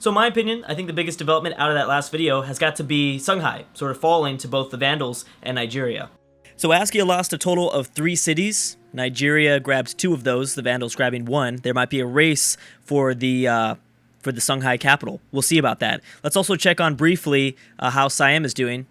So in my opinion, I think the biggest development out of that last video has got to be Songhai, sort of falling to both the Vandals and Nigeria. So Askia lost a total of 3 cities. Nigeria grabbed 2 of those, the Vandals grabbing 1. There might be a race for the Songhai capital. We'll see about that. Let's also check on briefly how Siam is doing.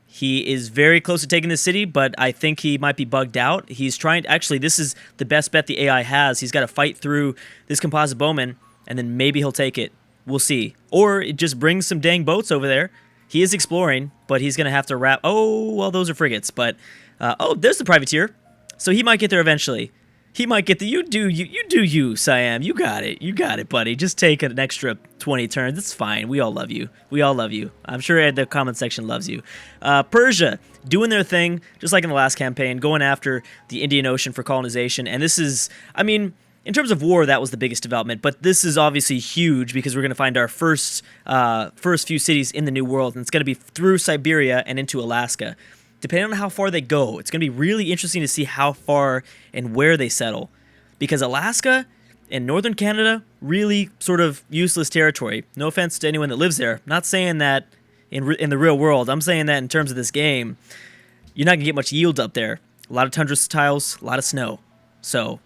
He is very close to taking the city, but I think he might be bugged out. He's trying... Actually, this is the best bet the AI has. He's got to fight through this composite bowman, and then maybe he'll take it. We'll see. Or it just brings some dang boats over there. He is exploring, but he's going to have to wrap... Oh, well, those are frigates, but... oh, there's the privateer. So he might get there eventually. He might get the... You do you, Siam. You got it. You got it, buddy. Just take an extra 20 turns. It's fine. We all love you. We all love you. I'm sure the comment section loves you. Persia, doing their thing, just like in the last campaign, going after the Indian Ocean for colonization. And this is... I mean... In terms of war, that was the biggest development, but this is obviously huge because we're going to find our first few cities in the New World, and it's going to be through Siberia and into Alaska. Depending on how far they go, it's going to be really interesting to see how far and where they settle, because Alaska and northern Canada, really sort of useless territory. No offense to anyone that lives there. Not saying that in the real world. I'm saying that in terms of this game, you're not going to get much yield up there. A lot of tundra tiles, a lot of snow. So...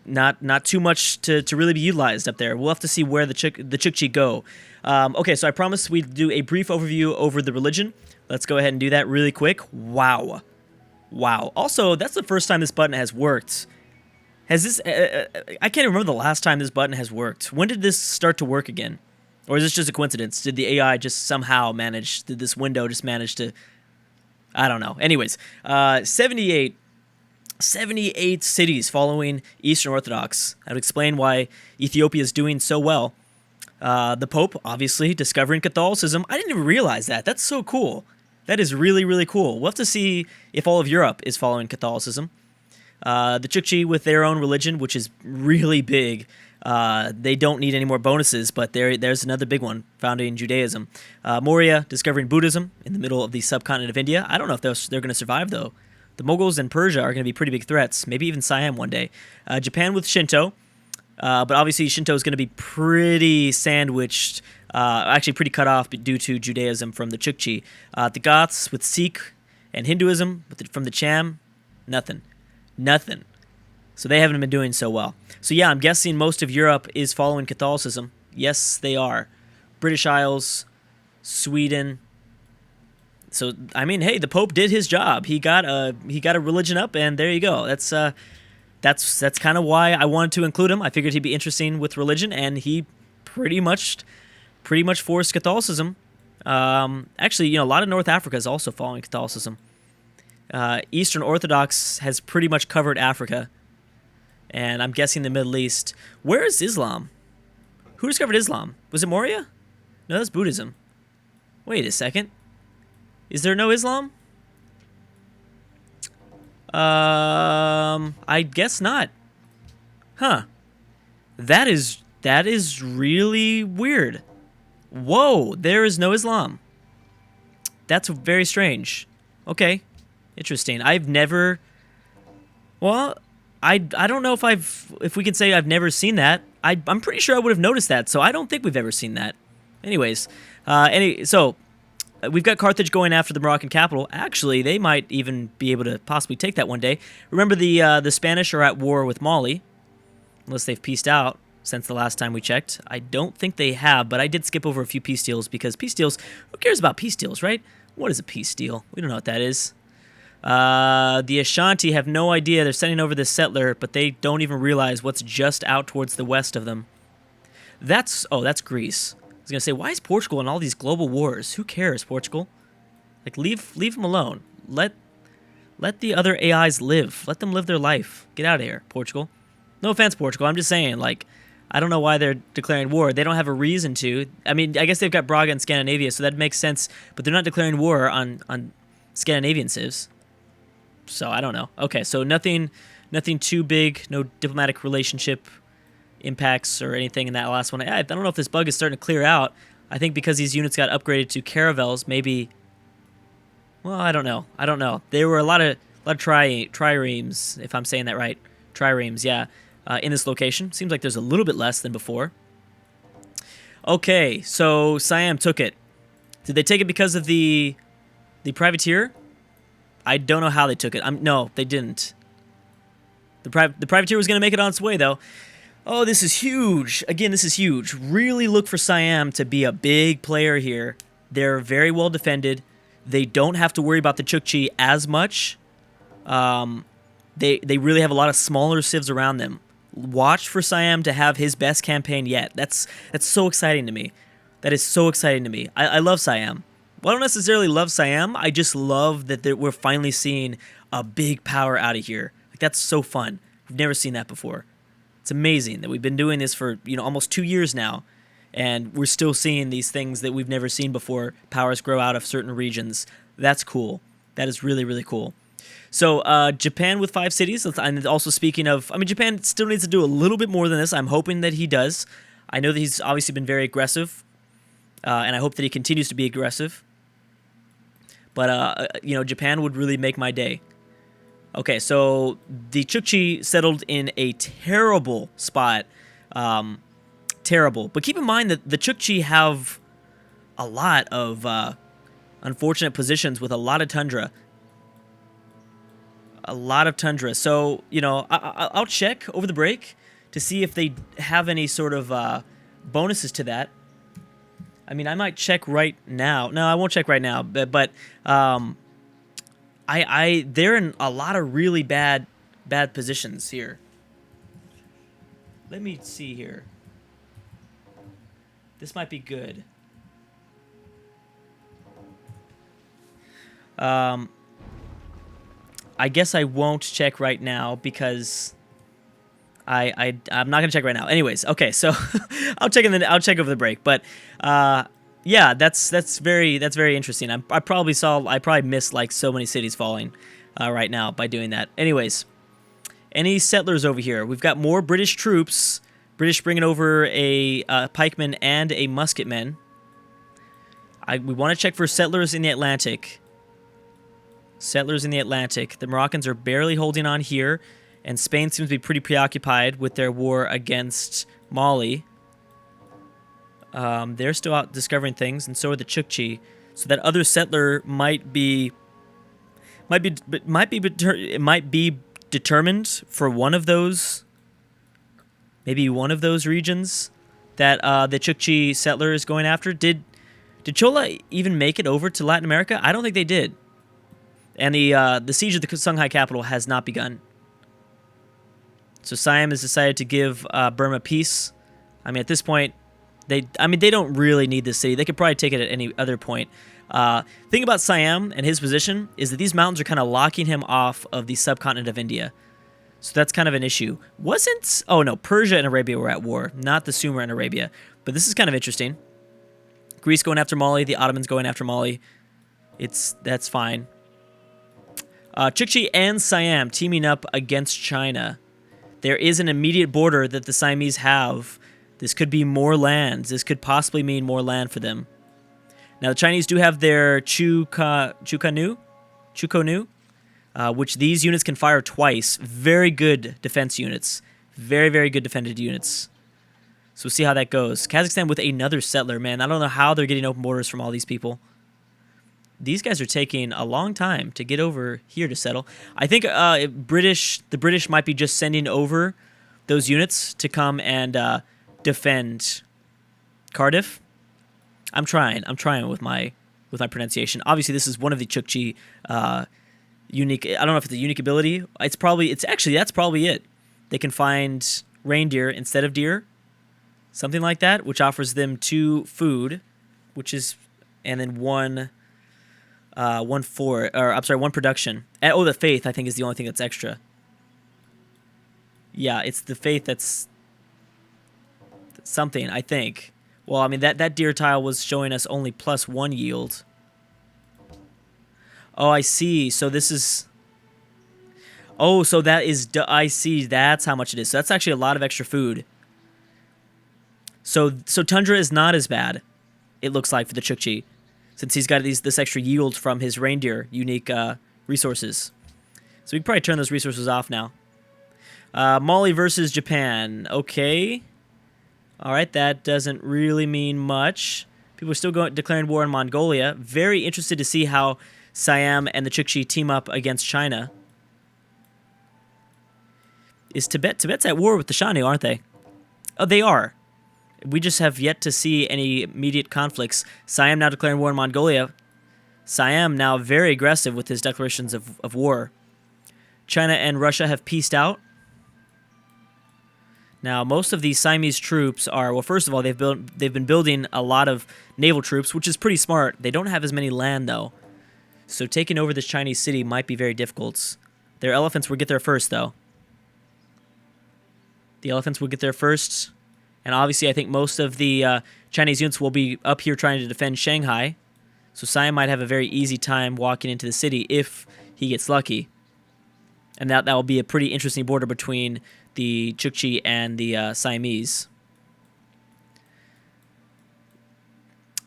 Not too much to really be utilized up there. We'll have to see where the Chukchi go. Okay, so I promised we'd do a brief overview over the religion. Let's go ahead and do that really quick. Wow. Wow. Also, that's the first time this button has worked. Has this... I can't remember the last time this button has worked. When did this start to work again? Or is this just a coincidence? Did the AI just somehow manage... Did this window just manage to... I don't know. Anyways, 78 cities following Eastern Orthodox. I would explain why Ethiopia is doing so well. The Pope, obviously, discovering Catholicism. I didn't even realize that. That's so cool. That is really, really cool. We'll have to see if all of Europe is following Catholicism. The Chukchi with their own religion, which is really big. They don't need any more bonuses, but there's another big one, founding Judaism. Maurya discovering Buddhism in the middle of the subcontinent of India. I don't know if they're going to survive, though. The Mughals and Persia are going to be pretty big threats, maybe even Siam one day. Japan with Shinto, but obviously Shinto is going to be pretty sandwiched, actually pretty cut off due to Judaism from the Chukchi. The Goths with Sikh and Hinduism from the Cham, nothing. So they haven't been doing so well. So yeah, I'm guessing most of Europe is following Catholicism. Yes, they are. British Isles, Sweden... So I mean, hey, the Pope did his job. He got a religion up, and there you go. That's kind of why I wanted to include him. I figured he'd be interesting with religion, and he pretty much forced Catholicism. Actually, a lot of North Africa is also following Catholicism. Eastern Orthodox has pretty much covered Africa, and I'm guessing the Middle East. Where is Islam? Who discovered Islam? Was it Maurya? No, that's Buddhism. Wait a second. Is there no Islam? I guess not. Huh. That is really weird. Whoa, there is no Islam. That's very strange. Okay. Interesting. I've never... Well, I don't know if we can say I've never seen that. I'm pretty sure I would have noticed that, so I don't think we've ever seen that. Anyways, so... We've got Carthage going after the Moroccan capital. Actually, they might even be able to possibly take that one day. Remember, the Spanish are at war with Mali, unless they've peaced out since the last time we checked. I don't think they have, but I did skip over a few peace deals because peace deals... Who cares about peace deals, right? What is a peace deal? We don't know what that is. The Ashanti have no idea. They're sending over this settler, but they don't even realize what's just out towards the west of them. That's Greece. I was going to say, why is Portugal in all these global wars? Who cares, Portugal? Like, leave them alone. Let the other AIs live. Let them live their life. Get out of here, Portugal. No offense, Portugal. I'm just saying, like, I don't know why they're declaring war. They don't have a reason to. I mean, I guess they've got Braga and Scandinavia, so that makes sense. But they're not declaring war on Scandinavian civs. So, I don't know. Okay, so nothing too big. No diplomatic relationship impacts or anything in that last one. I don't know if this bug is starting to clear out. I think because these units got upgraded to caravels, maybe... Well, I don't know. There were a lot of triremes, if I'm saying that right. Triremes, yeah, in this location. Seems like there's a little bit less than before. Okay, so Siam took it. Did they take it because of the privateer? I don't know how they took it. No, they didn't. The privateer was going to make it on its way, though. Oh, this is huge. Again, this is huge. Really look for Siam to be a big player here. They're very well defended. They don't have to worry about the Chukchi as much. They really have a lot of smaller civs around them. Watch for Siam to have his best campaign yet. That's so exciting to me. That is so exciting to me. I love Siam. Well, I don't necessarily love Siam. I just love that we're finally seeing a big power out of here. Like, that's so fun. We've never seen that before. It's amazing that we've been doing this for, almost 2 years now, and we're still seeing these things that we've never seen before. Powers grow out of certain regions. That's cool. That is really, really cool. So, Japan with 5 cities. And also speaking of, Japan still needs to do a little bit more than this. I'm hoping that he does. I know that he's obviously been very aggressive, and I hope that he continues to be aggressive. But, Japan would really make my day. Okay, so the Chukchi settled in a terrible spot. Terrible. But keep in mind that the Chukchi have a lot of unfortunate positions with a lot of tundra. A lot of tundra. So, I'll check over the break to see if they have any sort of bonuses to that. I might check right now. No, I won't check right now. But they're in a lot of really bad positions here. Let me see here. This might be good. I guess I won't check right now because I'm not gonna check right now. Anyways, okay, so I'll check over the break. But yeah, that's very interesting. I probably missed like so many cities falling right now by doing that. Anyways, any settlers over here? We've got more British troops. British bringing over a pikeman and a musketman. We want to check for settlers in the Atlantic. Settlers in the Atlantic. The Moroccans are barely holding on here, and Spain seems to be pretty preoccupied with their war against Mali. They're still out discovering things, and so are the Chukchi. So that other settler might be determined for one of those, maybe one of those regions that the Chukchi settler is going after. Did Chola even make it over to Latin America? I don't think they did. And the siege of the Songhai capital has not begun. So Siam has decided to give Burma peace. At this point, they don't really need this city. They could probably take it at any other point. Thing about Siam and his position is that these mountains are kind of locking him off of the subcontinent of India. So that's kind of an issue. Oh no, Persia and Arabia were at war, not the Sumer and Arabia. But this is kind of interesting. Greece going after Mali, the Ottomans going after Mali. That's fine. Chukchi and Siam teaming up against China. There is an immediate border that the Siamese have. This could be more lands. This could possibly mean more land for them. Now, the Chinese do have their Chukonu, which these units can fire twice. Very good defense units. Very, very good defended units. So we'll see how that goes. Kazakhstan with another settler, man. I don't know how they're getting open borders from all these people. These guys are taking a long time to get over here to settle. I think the British might be just sending over those units to come and defend Cardiff. I'm trying with my pronunciation. Obviously, this is one of the Chukchi unique. I don't know if it's a unique ability. That's probably it. They can find reindeer instead of deer, something like that, which offers them 2 food, and then one production. Oh, the faith, I think, is the only thing that's extra. Yeah, it's the faith that's something, I think. Well, that deer tile was showing us only +1 yield. Oh, I see. So this is... Oh, so that is... I see. That's how much it is. So that's actually a lot of extra food. So Tundra is not as bad, it looks like, for the Chukchi, since he's got this extra yield from his reindeer unique resources. So we can probably turn those resources off now. Mali versus Japan. Okay. All right, that doesn't really mean much. People are still declaring war on Mongolia. Very interested to see how Siam and the Chukchi team up against China. Is Tibet? Tibet's at war with the Shanu, aren't they? Oh, they are. We just have yet to see any immediate conflicts. Siam now declaring war on Mongolia. Siam now very aggressive with his declarations of war. China and Russia have peaced out. Now, most of these Siamese troops are, well, first of all, they've been building a lot of naval troops, which is pretty smart. They don't have as many land, though. So taking over this Chinese city might be very difficult. Their elephants will get there first, though. The elephants will get there first. And obviously, I think most of the Chinese units will be up here trying to defend Shanghai. So Siam might have a very easy time walking into the city if he gets lucky. And that will be a pretty interesting border between the Chukchi and the Siamese.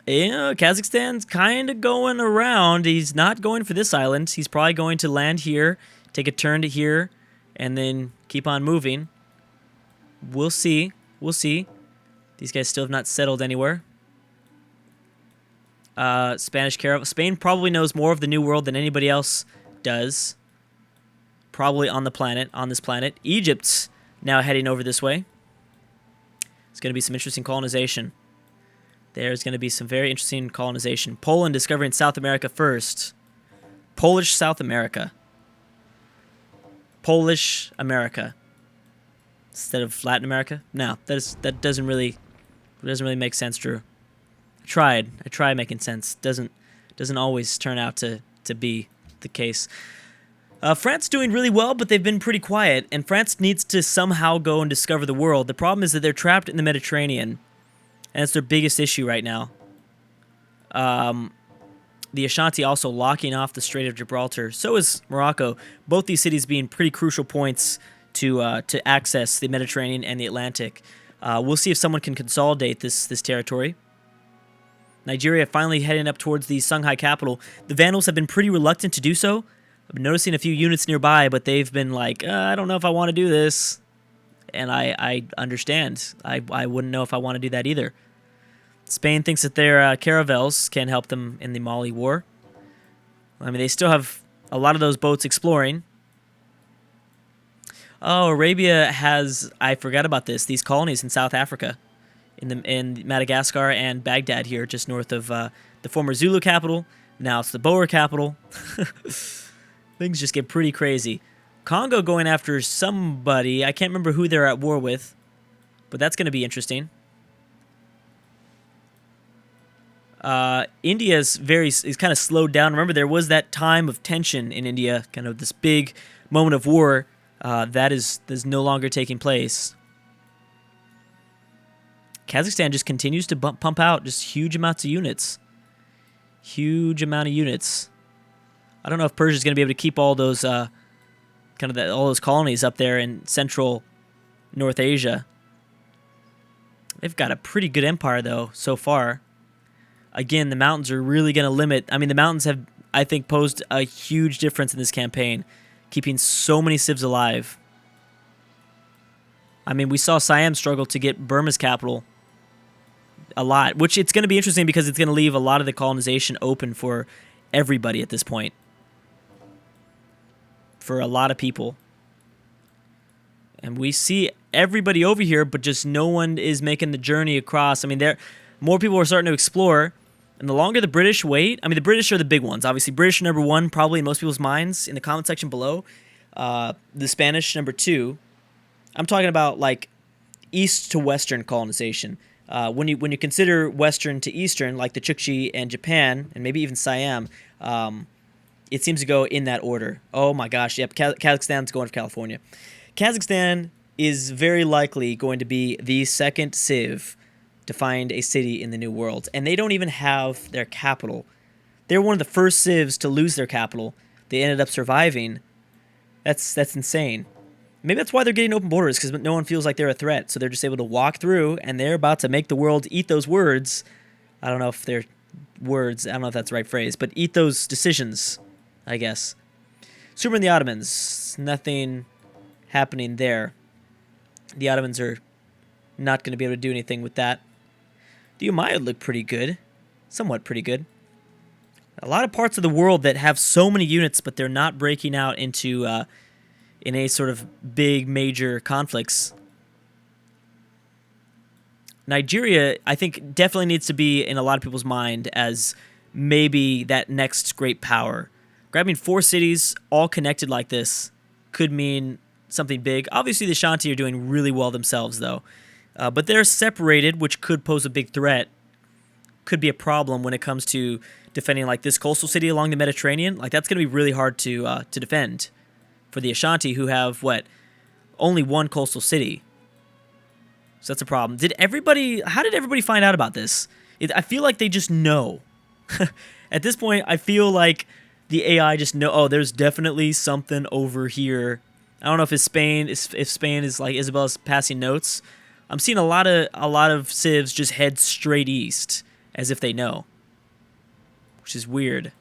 Kazakhstan's kind of going around. He's not going for this island. He's probably going to land here, take a turn to here, and then keep on moving. We'll see. We'll see. These guys still have not settled anywhere. Spanish caravan. Spain probably knows more of the New World than anybody else does. Probably on this planet. Egypt's now heading over this way. It's going to be some interesting colonization. There's going to be some very interesting colonization. Poland discovering South America first. Polish South America. Polish America. Instead of Latin America? No, that doesn't really make sense, Drew. I tried making sense. Doesn't always turn out to be the case. France doing really well, but they've been pretty quiet, and France needs to somehow go and discover the world. The problem is that they're trapped in the Mediterranean, and it's their biggest issue right now. The Ashanti also locking off the Strait of Gibraltar. So is Morocco. Both these cities being pretty crucial points to access the Mediterranean and the Atlantic. We'll see if someone can consolidate this territory. Nigeria finally heading up towards the Songhai capital. The Vandals have been pretty reluctant to do so. I've been noticing a few units nearby, but they've been like, I don't know if I want to do this. And I understand. I wouldn't know if I want to do that either. Spain thinks that their caravels can help them in the Mali war. I mean, they still have a lot of those boats exploring. Oh, Arabia has, I forgot about this, these colonies in South Africa, in Madagascar and Baghdad here, just north of the former Zulu capital. Now it's the Boer capital. Things just get pretty crazy. Congo going after somebody. I can't remember who they're at war with, but that's going to be interesting. India's is kind of slowed down. Remember, there was that time of tension in India, kind of this big moment of war. That is no longer taking place. Kazakhstan just continues to pump out just huge amounts of units. Huge amount of units. I don't know if Persia's going to be able to keep all those all those colonies up there in central North Asia. They've got a pretty good empire though so far. Again, the mountains are really going to limit. I mean, the mountains have, I think, posed a huge difference in this campaign, keeping so many civs alive. I mean, we saw Siam struggle to get Burma's capital a lot, which it's going to be interesting because it's going to leave a lot of the colonization open for everybody at this point. For a lot of people. And we see everybody over here, but just no one is making the journey across. I mean, more people are starting to explore. And the longer the British wait, I mean, the British are the big ones. Obviously, British number one, probably in most people's minds, in the comment section below. The Spanish number two. I'm talking about like east to western colonization. When you consider western to eastern, like the Chukchi and Japan, and maybe even Siam, it seems to go in that order. Oh my gosh, yep, Kazakhstan's going for California. Kazakhstan is very likely going to be the second civ to find a city in the New World, and they don't even have their capital. They're one of the first civs to lose their capital. They ended up surviving. That's insane. Maybe that's why they're getting open borders, because no one feels like they're a threat, so they're just able to walk through, and they're about to make the world eat those words. I don't know if they're words, I don't know if that's the right phrase, but eat those decisions, I guess. Sumer and the Ottomans, nothing happening there. The Ottomans are Not going to be able to do anything with that. The Umayyad look pretty good. Somewhat pretty good. A lot of parts of the world that have so many units, but they're not breaking out into in a sort of big major conflicts. Nigeria, I think, definitely needs to be in a lot of people's mind as maybe that next great power. Grabbing 4 cities all connected like this could mean something big. Obviously, the Ashanti are doing really well themselves, though. But they're separated, which could pose a big threat. Could be a problem when it comes to defending like this coastal city along the Mediterranean. Like, that's going to be really hard to defend for the Ashanti, who have, what, only 1 coastal city. So that's a problem. How did everybody find out about this? I feel like they just know. At this point, I feel like the AI just know, oh, there's definitely something over here. I don't know if Spain is like Isabella's passing notes. I'm seeing a lot of civs just head straight east as if they know, which is weird.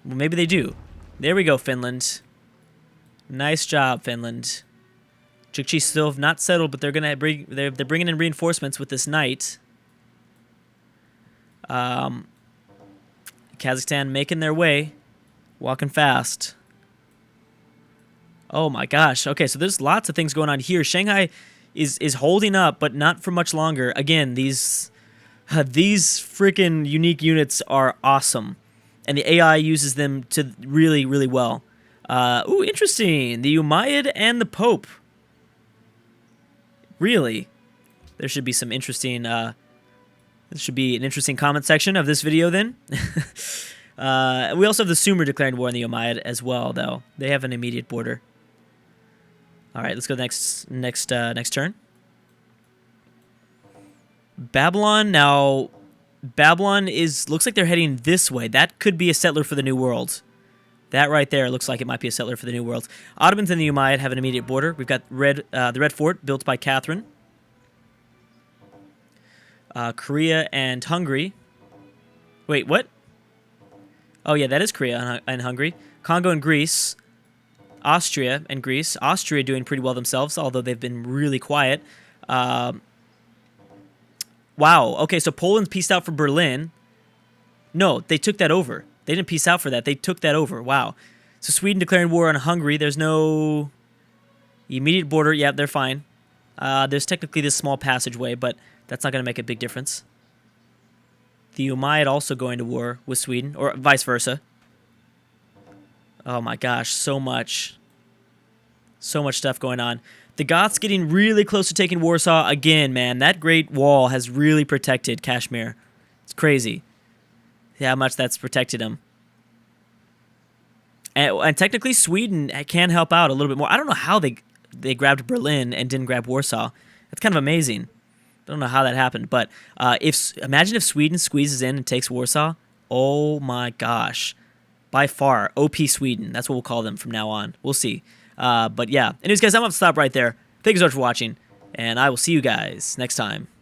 Well, maybe they do. There we go, Finland. Nice job, Finland. Chukchi still have not settled, but they're bringing in reinforcements with this knight. Kazakhstan making their way, walking fast. Oh my gosh. Okay, so there's lots of things going on here. Shanghai is holding up, but not for much longer. Again, these freaking unique units are awesome, and the AI uses them to really, really well. Ooh, interesting. The Umayyad and the Pope. Really? There should be some interesting, this should be an interesting comment section of this video then. We also have the Sumer declaring war on the Umayyad as well, though. They have an immediate border. Alright, let's go next turn. Babylon. Now, Babylon looks like they're heading this way. That could be a settler for the New World. That right there looks like it might be a settler for the New World. Ottomans and the Umayyad have an immediate border. We've got the Red Fort, built by Catherine. Korea and Hungary. Wait, what? Oh, yeah, that is Korea and Hungary. Congo and Greece. Austria and Greece. Austria doing pretty well themselves, although they've been really quiet. Wow. Okay, so Poland pieced out for Berlin. No, they took that over. They didn't peace out for that. They took that over. Wow. So Sweden declaring war on Hungary. There's no immediate border. Yeah, they're fine. There's technically this small passageway, but that's not going to make a big difference. The Umayyad also going to war with Sweden, or vice versa. Oh my gosh, so much. So much stuff going on. The Goths getting really close to taking Warsaw again, man. That Great Wall has really protected Kashmir. It's crazy how much that's protected them. And technically, Sweden can help out a little bit more. I don't know how they grabbed Berlin and didn't grab Warsaw. That's kind of amazing. I don't know how that happened, but imagine if Sweden squeezes in and takes Warsaw. Oh my gosh. By far, OP Sweden. That's what we'll call them from now on. We'll see. But yeah. Anyways, guys, I'm going to stop right there. Thank you so much for watching, and I will see you guys next time.